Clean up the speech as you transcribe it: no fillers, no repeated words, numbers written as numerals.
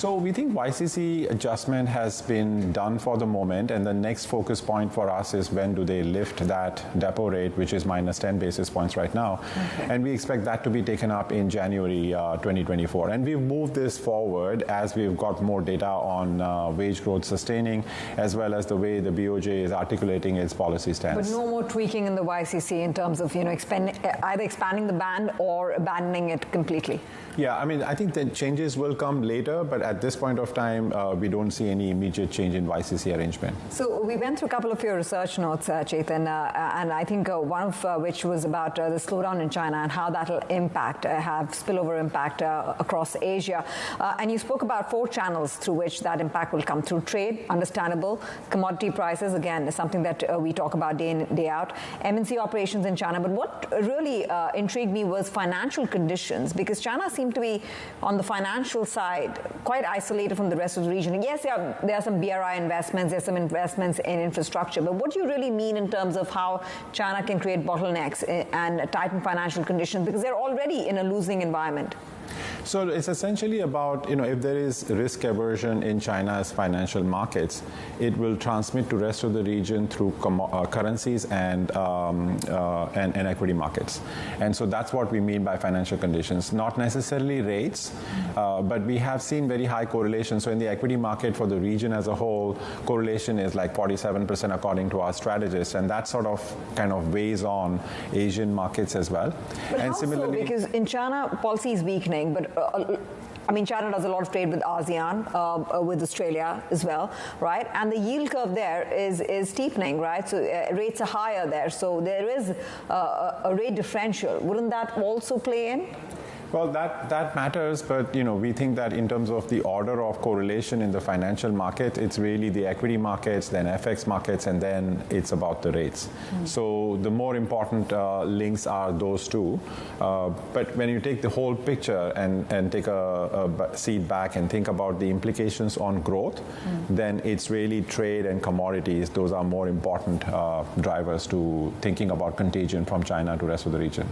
So we think YCC adjustment has been done for the moment, and the next focus point for us is when do they lift that depo rate, which is minus 10 basis points right now. Okay. And we expect that to be taken up in January 2024. And we've moved this forward as we've got more data on wage growth sustaining, as well as the way the BOJ is articulating its policy stance. But no more tweaking in the YCC in terms of, either expanding the band or abandoning it completely. Yeah, I mean, I think the changes will come later, but at this point of time, we don't see any immediate change in YCC arrangement. So we went through a couple of your research notes, Chetan, and I think one of which was about the slowdown in China and how that will have spillover impact across Asia. And you spoke about 4 channels through which that impact will come through: trade, understandable; commodity prices, again, is something that we talk about day in, day out; MNC operations in China. But what really intrigued me was financial conditions, because China seems to be, on the financial side, quite isolated from the rest of the region. Yes, there are some BRI investments, there's some investments in infrastructure, but what do you really mean in terms of how China can create bottlenecks and tighten financial conditions, because they're already in a losing environment? So it's essentially about, if there is risk aversion in China's financial markets, it will transmit to the rest of the region through currencies and equity markets. And so that's what we mean by financial conditions, not necessarily rates, but we have seen very high correlation. So in the equity market for the region as a whole, correlation is like 47% according to our strategists, and that sort of kind of weighs on Asian markets as well. But and how similarly, so? Because in China, policy is weakening, but China does a lot of trade with ASEAN, with Australia as well, right? And the yield curve there is steepening, right? So rates are higher there. So there is a rate differential. Wouldn't that also play in? Well, that matters, but we think that in terms of the order of correlation in the financial market, it's really the equity markets, then FX markets, and then it's about the rates. So the more important links are those two. But when you take the whole picture and take a seat back and think about the implications on growth, then it's really trade and commodities. Those are more important drivers to thinking about contagion from China to the rest of the region.